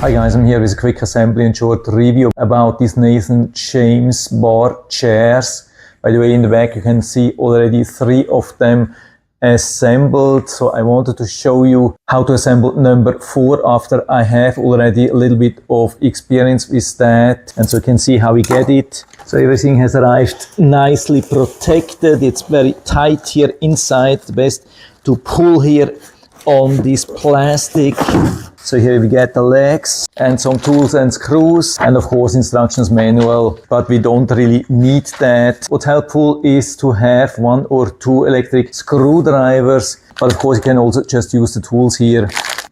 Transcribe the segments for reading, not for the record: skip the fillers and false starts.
Hi guys, I'm here with a quick assembly and short review about these Nathan James bar chairs. By the way, in the back you can see already 3 of them assembled. So I wanted to show you how to assemble number 4 after I have already a little bit of experience with that. And so you can see how we get it. So everything has arrived nicely protected. It's very tight here inside. The best to pull here on this plastic. So here we get the legs and some tools and screws and of course instructions manual, but we don't really need that. What's helpful is to have 1 or 2 electric screwdrivers, but of course you can also just use the tools here.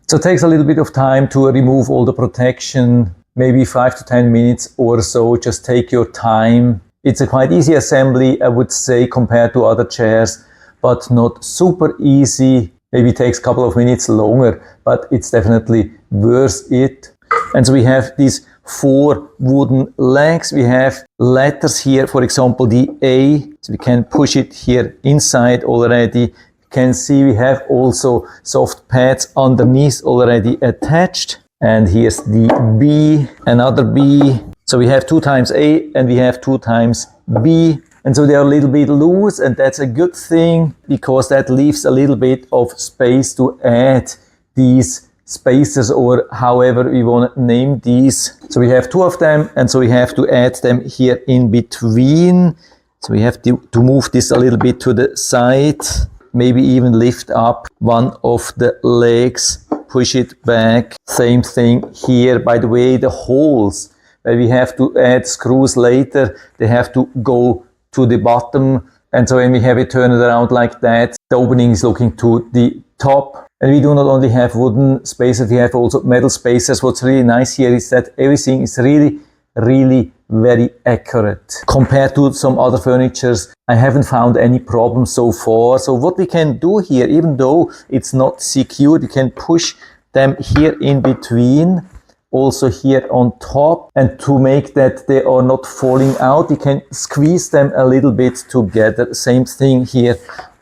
So it takes a little bit of time to remove all the protection, maybe 5 to 10 minutes or so. Just take your time. It's a quite easy assembly, I would say, compared to other chairs, but not super easy. Maybe it takes a couple of minutes longer, but it's definitely worth it. And so we have these 4 wooden legs. We have letters here, for example, the A. So we can push it here inside already. You can see we have also soft pads underneath already attached. And here's the B, another B. So we have 2 times A and we have 2 times B. And so they are a little bit loose, and that's a good thing because that leaves a little bit of space to add these spacers, or however we want to name these. So we have 2 of them, and so we have to add them here in between. So we have to move this a little bit to the side, maybe even lift up one of the legs, push it back. Same thing here. By the way, the holes where we have to add screws later, they have to go to the bottom, and so when we have it turned around like that, the opening is looking to the top. And we do not only have wooden spacers, we have also metal spacers. What's really nice here is that everything is really very accurate. Compared to some other furnitures, I haven't found any problems so far. So what we can do here, even though it's not secured, you can push them here in between, also here on top, and to make that they are not falling out, you can squeeze them a little bit together. Same thing here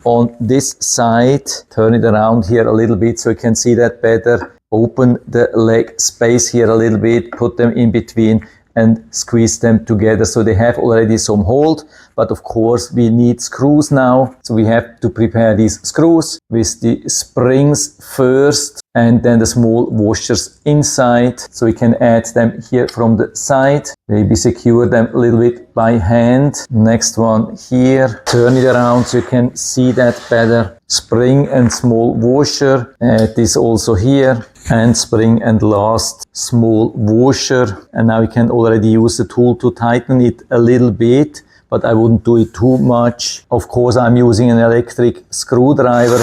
on this side. Turn it around here a little bit so you can see that better. Open the leg space here a little bit, put them in between and squeeze them together so they have already some hold. But of course we need screws now, so we have to prepare these screws with the springs first and then the small washers inside, so we can add them here from the side. Maybe secure them a little bit by hand. Next one here, turn it around so you can see that better. Spring and small washer, add this also here, and spring and last small washer. And now we can already use the tool to tighten it a little bit, but I wouldn't do it too much. Of course, I'm using an electric screwdriver.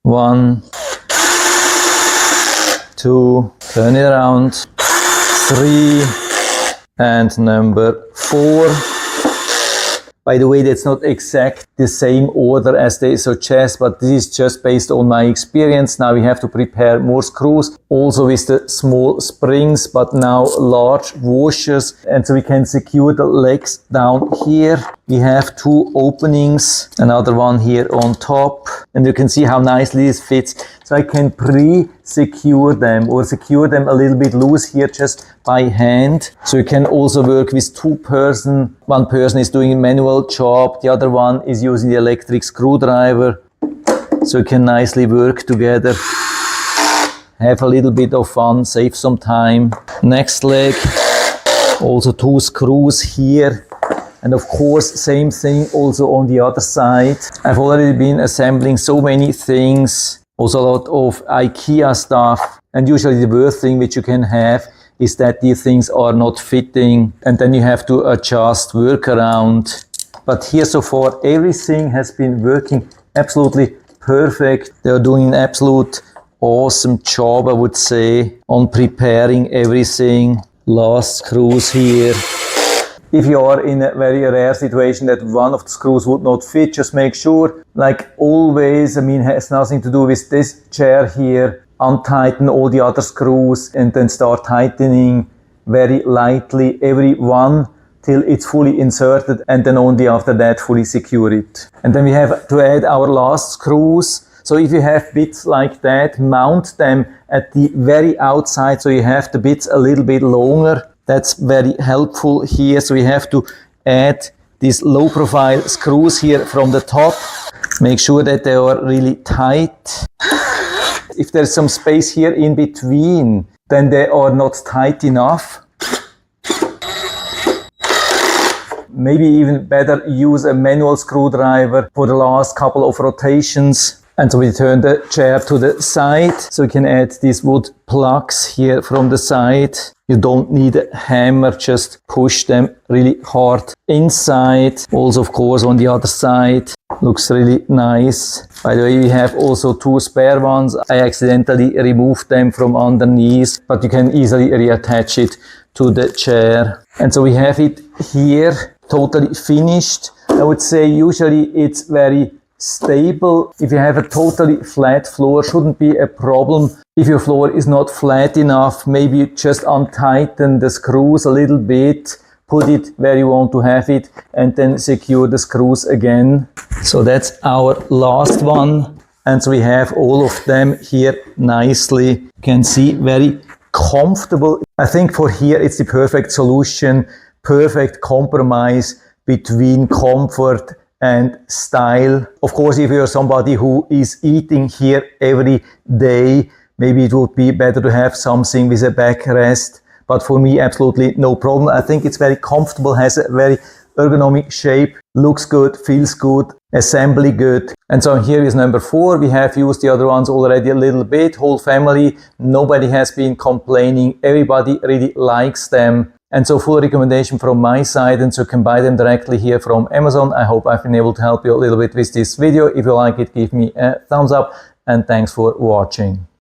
1, 2, turn it around, 3, and number 4. By the way, that's not exact the same order as they suggest, but this is just based on my experience. Now we have to prepare more screws, also with the small springs, but now large washers. And so we can secure the legs down here. We have 2 openings, another one here on top. And you can see how nicely this fits. So I can pre-secure them or secure them a little bit loose here just by hand. So you can also work with 2 persons. One person is doing a manual job, the other one is using the electric screwdriver. So you can nicely work together. Have a little bit of fun, save some time. Next leg, also 2 screws here. And of course, same thing also on the other side. I've already been assembling so many things, also a lot of IKEA stuff. And usually the worst thing which you can have is that these things are not fitting, and then you have to adjust, work around. But here so far, everything has been working absolutely perfect. They are doing an absolute awesome job, I would say, on preparing everything. Last screws here. If you are in a very rare situation that one of the screws would not fit, just make sure, like always, I mean, it has nothing to do with this chair here, untighten all the other screws and then start tightening very lightly every one till it's fully inserted, and then only after that fully secure it. And then we have to add our last screws. So if you have bits like that, mount them at the very outside so you have the bits a little bit longer. That's very helpful here. So we have to add these low profile screws here from the top. Make sure that they are really tight. If there's some space here in between, then they are not tight enough. Maybe even better use a manual screwdriver for the last couple of rotations. And so we turn the chair to the side, so you can add these wood plugs here from the side. You don't need a hammer, just push them really hard inside. Also, of course, on the other side. Looks really nice. By the way, we have also 2 spare ones. I accidentally removed them from underneath, but you can easily reattach it to the chair. And so we have it here, totally finished. I would say usually it's very stable. If you have a totally flat floor, shouldn't be a problem. If your floor is not flat enough, maybe you just untighten the screws a little bit, put it where you want to have it, and then secure the screws again. So that's our last one. And so we have all of them here nicely. You can see very comfortable. I think for here it's the perfect solution, perfect compromise between comfort and style. Of course, if you're somebody who is eating here every day, maybe it would be better to have something with a backrest. But for me, absolutely no problem. I think it's very comfortable, has a very ergonomic shape, looks good, feels good, assembly good. And so here is number 4. We have used the other ones already a little bit. Whole family, nobody has been complaining. Everybody really likes them. And so full recommendation from my side, and so you can buy them directly here from Amazon. I hope I've been able to help you a little bit with this video. If you like it, give me a thumbs up, and thanks for watching.